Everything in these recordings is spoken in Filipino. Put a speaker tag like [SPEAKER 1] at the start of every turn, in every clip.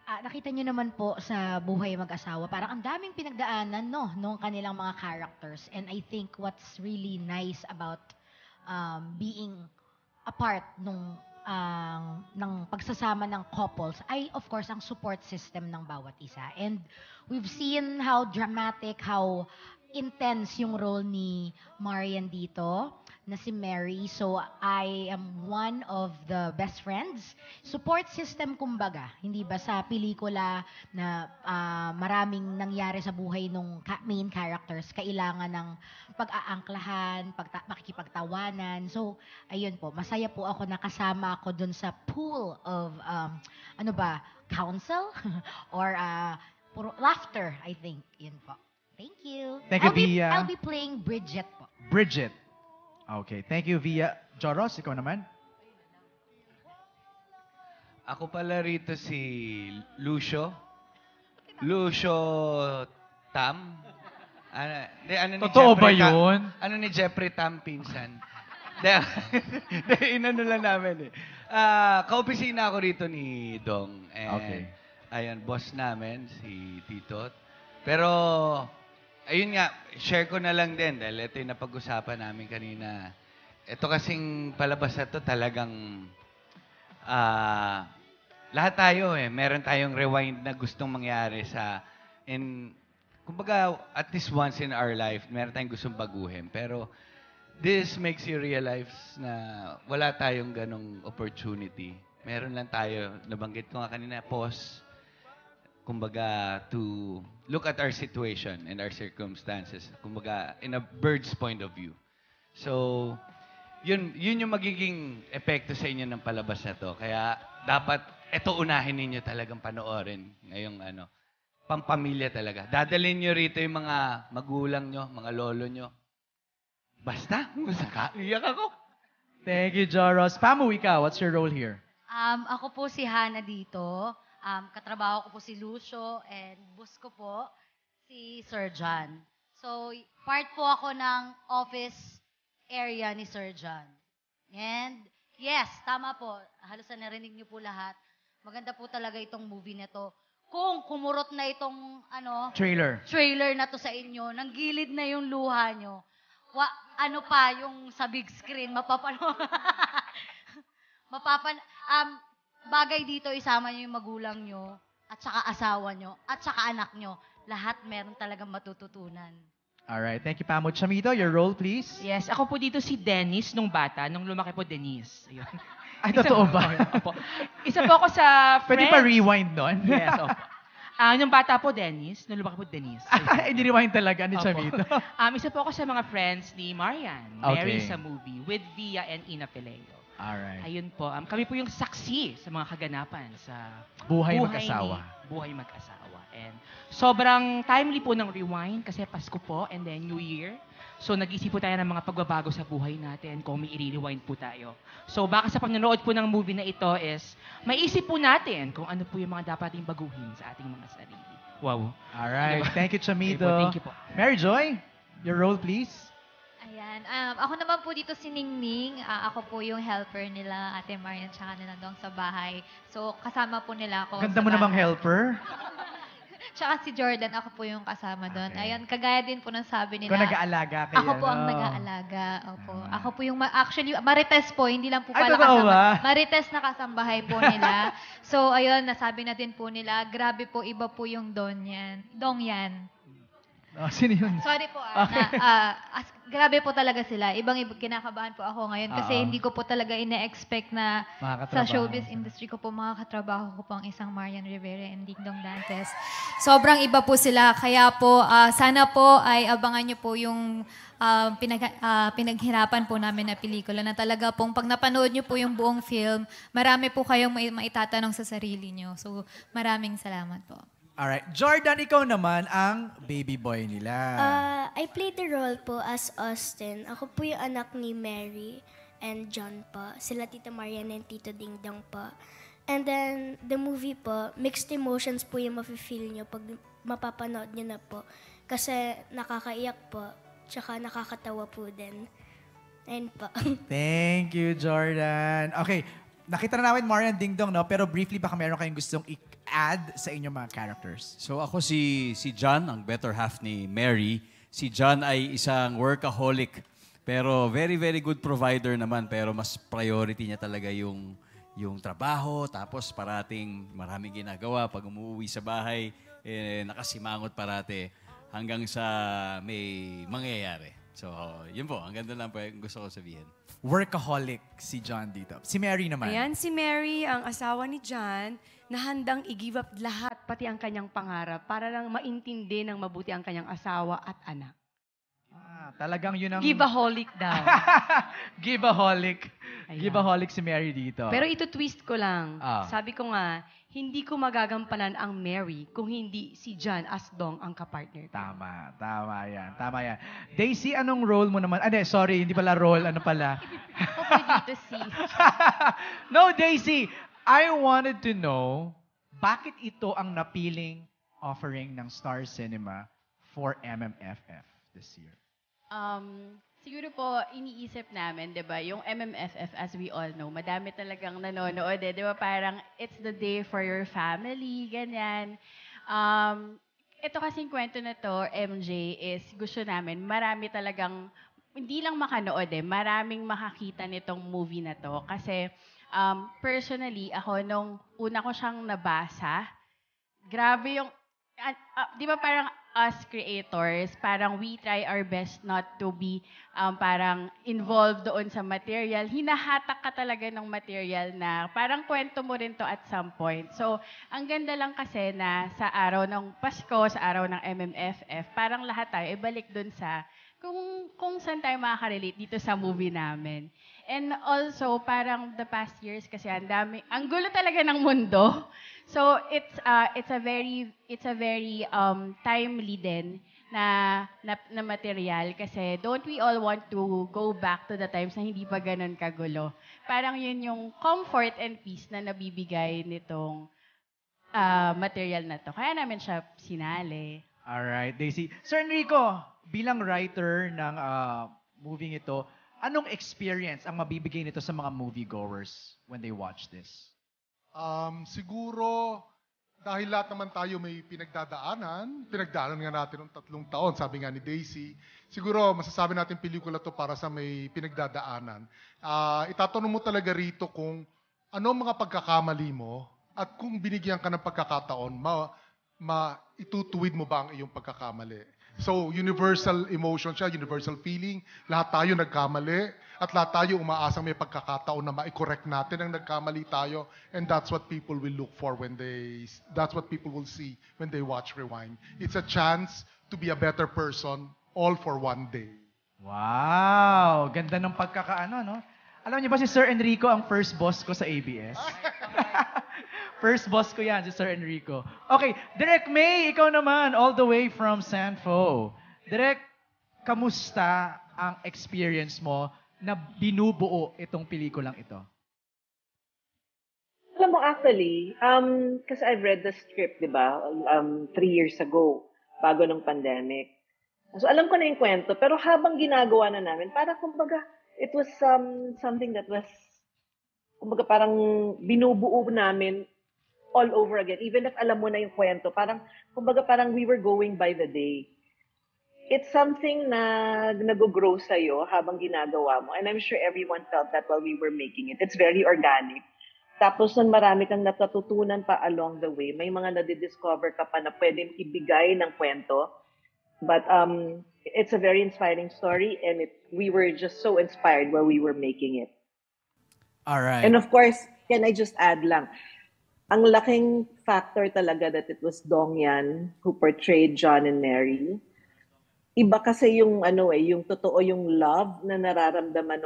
[SPEAKER 1] Nakita niyo naman po sa buhay mag-asawa, parang ang daming pinagdaanan, no, nung kanilang mga characters. And I think what's really nice about being a part ng pagsasama ng couples ay of course ang support system ng bawat isa. And we've seen how dramatic, how intense yung role ni Marian dito na si Mary. So I am one of the best friends. Support system kumbaga. Hindi ba sa pelikula na maraming nangyari sa buhay ng main characters, kailangan ng pag-aangklahan, makikipagtawanan. So ayun po, masaya po ako nakasama ako dun sa pool of ano ba, counsel or puro laughter, I think. Yun po. Thank you.
[SPEAKER 2] Thank you, Via.
[SPEAKER 1] I'll be playing Bridget po.
[SPEAKER 2] Bridget. Okay, thank you, Via. Joros, ikaw naman?
[SPEAKER 3] Ako pala rito si Lucio. Lucio Tam. Ano ni
[SPEAKER 2] Totoo ba
[SPEAKER 3] Jeffrey Tam?
[SPEAKER 2] yun?
[SPEAKER 3] Ano ni Jeffrey Tam pinsan? Inano lang namin eh. Kaopisina ako rito ni Dong. And,
[SPEAKER 2] Okay.
[SPEAKER 3] Ayun, boss namin, si Tito. Pero, ayun nga, share ko na lang din dahil ito yung napag-usapan namin kanina. Ito kasing palabas na to talagang lahat tayo meron tayong rewind na gustong mangyari kumbaga, at least once in our life, meron tayong gustong baguhin. Pero, this makes you realize na wala tayong ganong opportunity. Meron lang tayo, nabanggit ko nga kanina, pause. Kumbaga, to look at our situation and our circumstances. Kumbaga, in a bird's point of view. So, yun yung magiging epekto sa inyo ng palabas na to. Kaya, dapat, ito unahin ninyo talagang panoorin. Ngayong pampamilya talaga. Dadalhin nyo rito yung mga magulang nyo, mga lolo nyo. Basta, iyak ako.
[SPEAKER 2] Thank you, Joros. Pamu, ikaw, what's your role here?
[SPEAKER 4] Ako po si Hana dito. Katrabaho ko po si Lucio and boss ko po si Sir John. So, part po ako ng office area ni Sir John. And, yes, tama po. Halos na narinig niyo po lahat. Maganda po talaga itong movie na to. Kung kumurot na itong trailer na to sa inyo, nang gilid na yung luha nyo, ano pa yung sa big screen, bagay dito, isama nyo yung magulang nyo, at saka asawa nyo, at saka anak nyo. Lahat meron talagang matututunan.
[SPEAKER 2] Alright, thank you, Pamu. Chamito, your role, please.
[SPEAKER 5] Yes, ako po dito si Dennis nung bata, nung lumaki po Denise. Ayun.
[SPEAKER 2] Ay, totoo ba?
[SPEAKER 5] Opo. Isa po ako sa Friends.
[SPEAKER 2] Pwede pa rewind nun?
[SPEAKER 5] Yes, opo. Nung bata po, Dennis. Nung lumaki po, Denise.
[SPEAKER 2] Ini-rewind talaga ni
[SPEAKER 5] Opo.
[SPEAKER 2] Chamito.
[SPEAKER 5] Isa po ako sa mga friends ni Marian. Mary
[SPEAKER 2] Okay.
[SPEAKER 5] sa movie with Via and Ina Peleo.
[SPEAKER 2] Alright.
[SPEAKER 5] Ayun po. Kami po yung saksi sa mga kaganapan sa
[SPEAKER 2] Buhay mag-asawa.
[SPEAKER 5] Buhay mag-asawa. And sobrang timely po ng rewind kasi Pasko po and then New Year. So nag-isip po tayo ng mga pagbabago sa buhay natin kung may i-rewind po tayo. So baka sa panonood po ng movie na ito is maisip po natin kung ano po yung mga dapat baguhin sa ating mga sarili. Wow.
[SPEAKER 2] Alright, thank you, Chamito.
[SPEAKER 5] Thank you po.
[SPEAKER 2] Mary Joy, your role, please.
[SPEAKER 6] Ayan. Ako naman po dito si Ningning. Ako po yung helper nila, Ate Marian, tsaka nila Dong sa bahay. So, kasama po nila ako
[SPEAKER 2] Ganda
[SPEAKER 6] sa
[SPEAKER 2] mo namang
[SPEAKER 6] bahay.
[SPEAKER 2] helper.
[SPEAKER 6] Tsaka si Jordan, ako po yung kasama doon.
[SPEAKER 2] Okay.
[SPEAKER 6] Ayan, kagaya din po ng sabi nila.
[SPEAKER 2] Ikaw nag-aalaga kayo.
[SPEAKER 6] Ako po ang nag-aalaga. Opo. Ako po yung, actually, Marites po, hindi lang po
[SPEAKER 2] Ay,
[SPEAKER 6] pala
[SPEAKER 2] totoo
[SPEAKER 6] kasama.
[SPEAKER 2] ba?
[SPEAKER 6] Marites na kasambahay po nila. So, ayun, nasabi na din po nila, grabe po, iba po yung Dong yan.
[SPEAKER 2] Oh, sino yun?
[SPEAKER 6] Sorry po,
[SPEAKER 2] Okay.
[SPEAKER 6] grabe po talaga sila. Ibang kinakabahan po ako ngayon kasi
[SPEAKER 2] Oo.
[SPEAKER 6] hindi ko po talaga ine-expect na
[SPEAKER 2] Makakatrabaho
[SPEAKER 6] sa showbiz
[SPEAKER 2] sila.
[SPEAKER 6] industry ko po makakatrabaho ko po ang isang Marian Rivera and Ding Dong Dantes. Sobrang iba po sila. Kaya po, sana po ay abangan nyo po yung pinaghirapan po namin na pelikula na talaga pong pag napanood nyo po yung buong film, marami po kayong maitatanong sa sarili nyo. So, maraming salamat po.
[SPEAKER 7] Alright. Jordan, ikaw naman ang baby boy nila.
[SPEAKER 8] I played the role po as Austin. Ako po yung anak ni Mary and John po. Sila Tita Marian and Tito Ding Dong po. And then, the movie po, mixed emotions po yung mafe-feel nyo pag mapapanood nyo na po. Kasi nakakaiyak po, tsaka nakakatawa po din. Ayun po.
[SPEAKER 7] Thank you, Jordan. Okay. nakita na namin Marian Ding Dong, no? Pero briefly, baka meron kayong gustong i-add sa inyong mga characters.
[SPEAKER 9] So ako si John, ang better half ni Mary. Si John ay isang workaholic. Pero very, very good provider naman. Pero mas priority niya talaga yung trabaho. Tapos parating maraming ginagawa. Pag umuwi sa bahay, nakasimangot parate hanggang sa may mangyayari. So, yun po. Ang ganda lang po yung gusto ko sabihin.
[SPEAKER 7] Workaholic si John dito. Si Mary naman.
[SPEAKER 10] Ayan, si Mary, ang asawa ni John, na handang i-give up lahat, pati ang kanyang pangarap, para lang maintindi ng mabuti ang kanyang asawa at anak.
[SPEAKER 2] Talagang yun ang...
[SPEAKER 10] Give-aholic daw.
[SPEAKER 2] Give-aholic.
[SPEAKER 10] Ayan.
[SPEAKER 2] Give-aholic si Mary dito.
[SPEAKER 10] Pero ito twist ko lang.
[SPEAKER 2] Ah.
[SPEAKER 10] Sabi ko nga, hindi ko magagampanan ang Mary kung hindi si John as Dong ang kapartner ko.
[SPEAKER 2] Tama yan. Daisy, anong role mo naman? Sorry, hindi pala role, ano pala?
[SPEAKER 6] Ako po dito si...
[SPEAKER 2] No, Daisy, I wanted to know, bakit ito ang napiling offering ng Star Cinema for MMFF this year?
[SPEAKER 11] Siguro po, iniisip namin, di ba, yung MMFF, as we all know, madami talagang nanonood, di ba, parang it's the day for your family, ganyan. Ito kasing kwento na to, MJ, is gusto namin, marami talagang, hindi lang makanood maraming makakita nitong movie na to. Kasi, personally, ako, nung una ko siyang nabasa, grabe yung, di ba parang us creators, parang we try our best not to be parang involved doon sa material. Hinahatak ka talaga ng material na parang kwento mo rin to at some point. So, ang ganda lang kasi na sa araw ng Pasko, sa araw ng MMFF, parang lahat tayo ibalik doon sa kung saan tayo makaka-relate dito sa movie namin. And also, parang the past years kasi ang gulo talaga ng mundo. So it's a very timely din na material kasi don't we all want to go back to the times na hindi pa ganun kagulo. Parang yun yung comfort and peace na nabibigay nitong material na to. Kaya namin siya sinali.
[SPEAKER 2] Alright, Daisy. Sir Enrico, bilang writer ng movie ito, anong experience ang mabibigay nito sa mga moviegoers when they watch this?
[SPEAKER 12] Siguro, dahil lahat naman tayo may pinagdaanan nga natin ng 3 taon, sabi nga ni Daisy, siguro masasabi natin pelikula to para sa may pinagdadaanan. Itatanong mo talaga rito kung ano mga pagkakamali mo at kung binigyan ka ng pagkakataon, itutuwid mo ba ang iyong pagkakamali. So, universal emotion siya, universal feeling. Lahat tayo nagkamali at lahat tayo umaasang may pagkakataon na ma-correct natin ang nagkamali tayo. And that's what people will look for that's what people will see when they watch Rewind. It's a chance to be a better person all for one day.
[SPEAKER 2] Wow! Ganda ng pagkakaano, no? Alam niyo ba si Sir Enrico ang first boss ko sa ABS? First boss ko yan, si Sir Enrico. Okay, Direk May, ikaw naman, all the way from Sanfo. Direk, kamusta ang experience mo na binubuo itong pelikulang ito?
[SPEAKER 13] Alam mo, actually, kasi I've read the script, di ba, 3 years ago, bago ng pandemic. So, alam ko na yung kwento, pero habang ginagawa na namin, parang, kumbaga, it was something that was, kumbaga, parang binubuo namin all over again. Even if alam mo na yung kwento, parang, kumbaga, parang we were going by the day. It's something na nag-grow sa'yo habang ginagawa mo. And I'm sure everyone felt that while we were making it. It's very organic. Tapos nun marami kang natututunan pa along the way. May mga nadidiscover ka pa na pwedeng ibigay ng kwento. But it's a very inspiring story and we were just so inspired while we were making it.
[SPEAKER 7] All right.
[SPEAKER 13] And of course, can I just add lang, ang laking factor talaga that it was Dong Yan who portrayed John and Mary. Iba kasi yung yung totoo yung love na nararamdaman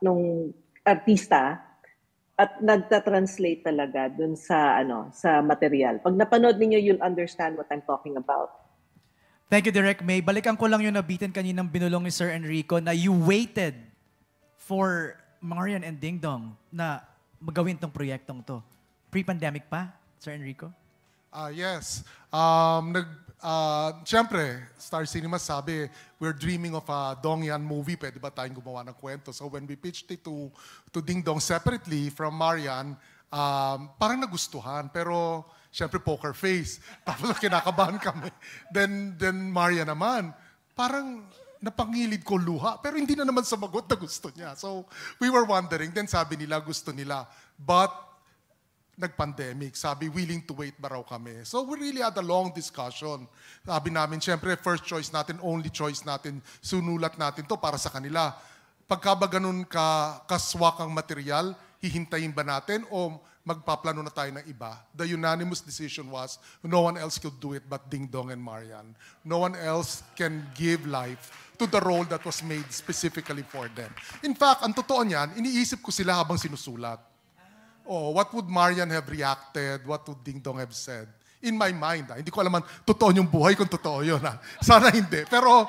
[SPEAKER 13] nung artista at nagta-translate talaga dun sa sa material. Pag napanood niyo, you'll understand what I'm talking about.
[SPEAKER 7] Thank you, Direk May. Balikan ko lang yung nabitin kaninang binulong ni Sir Enrico na you waited for Marian and Ding Dong na magawin tong proyektong to. Pre-pandemic pa, Sir Enrico?
[SPEAKER 12] Yes. Siyempre, Star Cinema sabi, we're dreaming of a Dong Yan movie. Pwede ba tayong gumawa ng kwento? So when we pitched it to Ding Dong separately from Marian, parang nagustuhan. Pero, siyempre, poker face. Tapos kinakabahan kami. Then Marian naman, parang napangilid ko luha. Pero hindi na naman sumagot na gusto niya. So we were wondering. Then sabi nila, gusto nila. But nag-pandemic. Sabi, willing to wait ba raw kami? So we really had a long discussion. Sabi namin, syempre, first choice natin, only choice natin, sunulat natin to para sa kanila. Pagka ba ganun kaswak ang material, hihintayin ba natin o magpaplano na tayo ng iba? The unanimous decision was, no one else could do it but Ding Dong and Marian. No one else can give life to the role that was made specifically for them. In fact, ang totoo niyan, iniisip ko sila habang sinusulat. Oh, what would Marian have reacted? What would Ding Dong have said? In my mind, hindi ko alam totoo yung buhay kung totoo yun. Sana hindi. Pero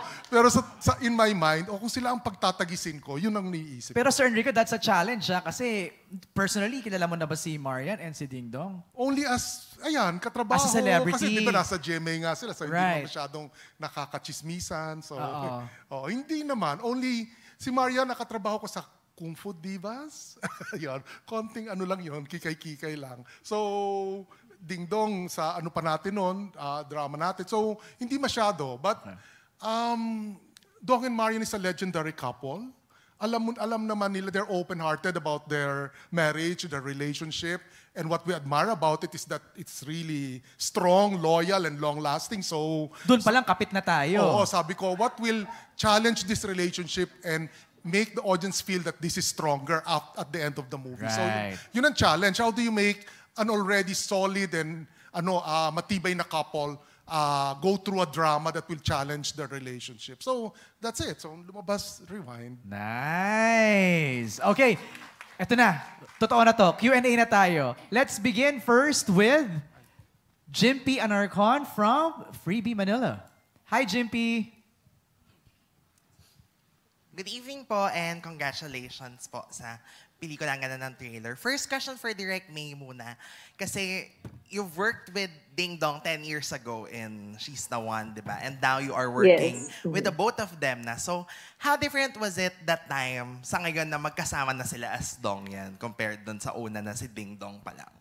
[SPEAKER 12] in my mind, kung sila ang pagtatagisin ko, yun ang niisip.
[SPEAKER 7] Pero Sir Enrico, that's a challenge, kasi personally, kilala mo na ba si Marian and si Ding Dong?
[SPEAKER 12] Only as, katrabaho.
[SPEAKER 7] As a celebrity.
[SPEAKER 12] Kasi di ba nasa GMA nga sila, so hindi
[SPEAKER 7] Right.
[SPEAKER 12] mo masyadong nakakachismisan. So,
[SPEAKER 7] Oo.
[SPEAKER 12] hindi naman. Only si Marian, nakatrabaho ko sa Kung Fu Divas. Yun, konting ano lang yun, kikay-kikay lang. So, Ding Dong sa ano pa natin noon, drama natin. So, hindi masyado. But, Dong and Marian is a legendary couple. Alam naman nila, they're open-hearted about their marriage, their relationship. And what we admire about it is that it's really strong, loyal, and long-lasting. So,
[SPEAKER 7] Doon pa lang kapit na tayo.
[SPEAKER 12] Oo, sabi ko, what will challenge this relationship and make the audience feel that this is stronger at the end of the movie.
[SPEAKER 7] Right.
[SPEAKER 12] So, yun ang challenge. How do you make an already solid and matibay na couple go through a drama that will challenge their relationship? So, that's it. So, lumabas, rewind.
[SPEAKER 7] Nice. Okay, eto na. Totoo na to. Q&A na tayo. Let's begin first with Jimpy Anarcon from Freebie Manila. Hi, Jimpy.
[SPEAKER 14] Good evening po and congratulations po sa pelikula ang ganda ng trailer. First question for Direct May muna. Kasi you've worked with Ding Dong 10 years ago in She's the One, di ba? And now you are working with the both of them na. So, how different was it that time sa ngayon na magkasama na sila as Dong yan compared dun sa una na si Ding Dong pa lang?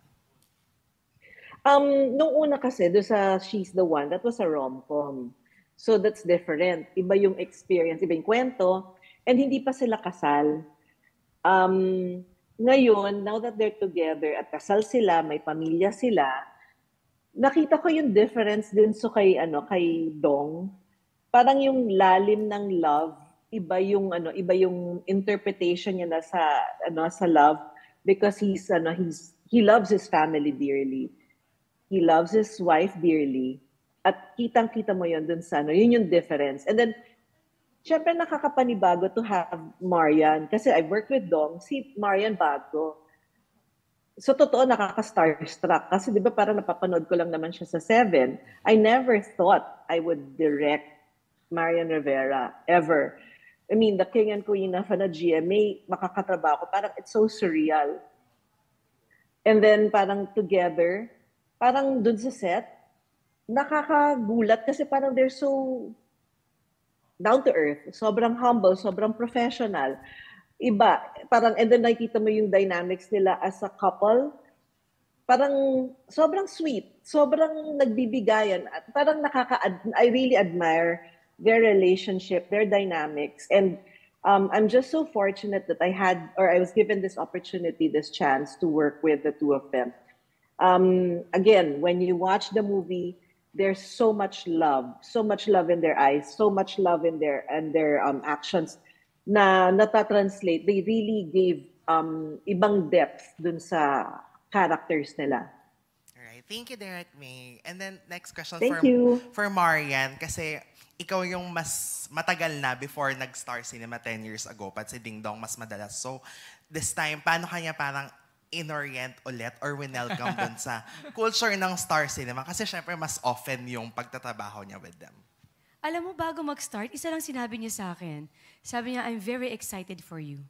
[SPEAKER 13] Nung una kasi, doon sa She's the One, that was a rom-com. So that's different. Iba yung experience, iba yung kwento. And hindi pa sila kasal. Ngayon, now that they're together at kasal sila, may pamilya sila, nakita ko yung difference din kay Dong. Parang yung lalim ng love, iba yung interpretation niya sa love because he loves his family dearly. He loves his wife dearly. At kitang-kita mo yun dun sa yun yung difference. And then, syempre nakakapanibago to have Marian. Kasi I worked with Dong, si Marian bago. So totoo, nakaka-starstruck. Kasi di ba parang napapanood ko lang naman siya sa Seven. I never thought I would direct Marian Rivera, ever. I mean, the king and queen of GMA, makakatrabaho ko. Parang it's so surreal. And then parang together, parang dun sa set, nakakagulat kasi parang they're so down to earth, sobrang humble, sobrang professional. Iba, parang, and then nakikita mo yung dynamics nila as a couple, parang sobrang sweet, sobrang nagbibigayan. At parang I really admire their relationship, their dynamics. And I'm just so fortunate that I was given this opportunity, this chance to work with the two of them. Again, when you watch the movie, there's so much love in their eyes, so much love in their actions na natatranslate. They really gave ibang depth dun sa characters nila.
[SPEAKER 14] Alright, thank you, Direct May. And then next question for Marian, kasi ikaw yung mas matagal na before nag-Star Cinema 10 years ago, pat si Ding Dong mas madalas. So this time, paano kanya parang inorient ulit or winelcome dun sa culture ng Star Cinema? Kasi syempre mas often yung pagtatrabaho niya with them.
[SPEAKER 10] Alam mo, bago mag-start, isa lang sinabi niya sa akin. Sabi niya, I'm very excited for you.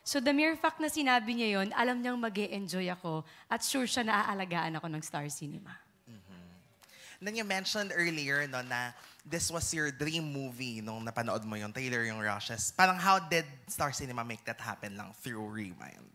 [SPEAKER 10] So the mere fact na sinabi niya yon, alam niyang mag-e-enjoy ako at sure siya na aalagaan ako ng Star Cinema.
[SPEAKER 14] Then you mentioned earlier no, na this was your dream movie nung napanood mo yung trailer, yung Rushes. Parang how did Star Cinema make that happen lang through Rewind?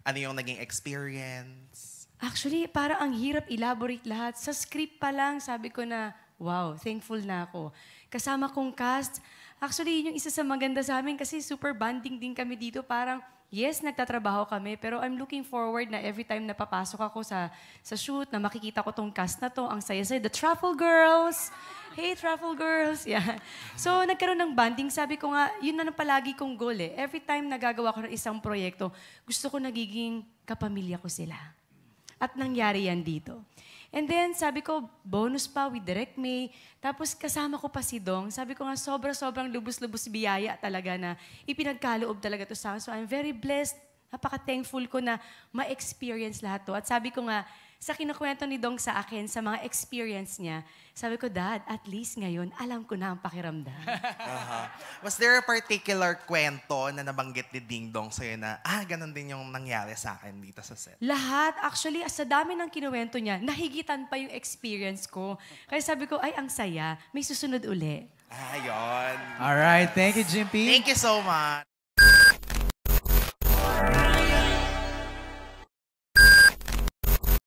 [SPEAKER 14] Ano yung naging experience?
[SPEAKER 10] Actually, parang ang hirap elaborate lahat. Sa script pa lang, sabi ko na, wow, thankful na ako. Kasama kong cast, actually, yun yung isa sa maganda sa amin kasi super bonding din kami dito. Parang, yes, nagtatrabaho kami, pero I'm looking forward na every time na papasok ako sa shoot, na makikita ko tong cast na to, ang saya-saya. The Truffle Girls! Hey, Truffle Girls! Yeah. So, nagkaroon ng bonding. Sabi ko nga, yun na palagi kong goal eh. Every time nagagawa ko ng isang proyekto, gusto ko nagiging kapamilya ko sila. At nangyari yan dito. And then, sabi ko, bonus pa with Direct May. Tapos, kasama ko pa si Dong. Sabi ko nga, sobrang lubos-lubos biyaya talaga na ipinagkaloob talaga to sa akin. So, I'm very blessed. Napaka-thankful ko na ma-experience lahat to. At sabi ko nga, sa kinukwento ni Dong sa akin, sa mga experience niya, sabi ko, Dad, at least ngayon, alam ko na ang pakiramdam.
[SPEAKER 14] Was there a particular kwento na nabanggit ni Ding Dong sa'yo na, ganun din yung nangyari sa akin dito sa set?
[SPEAKER 10] Lahat. Actually, sa dami ng kinuwento niya, nahigitan pa yung experience ko. Kaya sabi ko, ay, ang saya. May susunod uli.
[SPEAKER 14] Ayun.
[SPEAKER 7] Alright, thank you, Jimpy.
[SPEAKER 14] Thank you so much.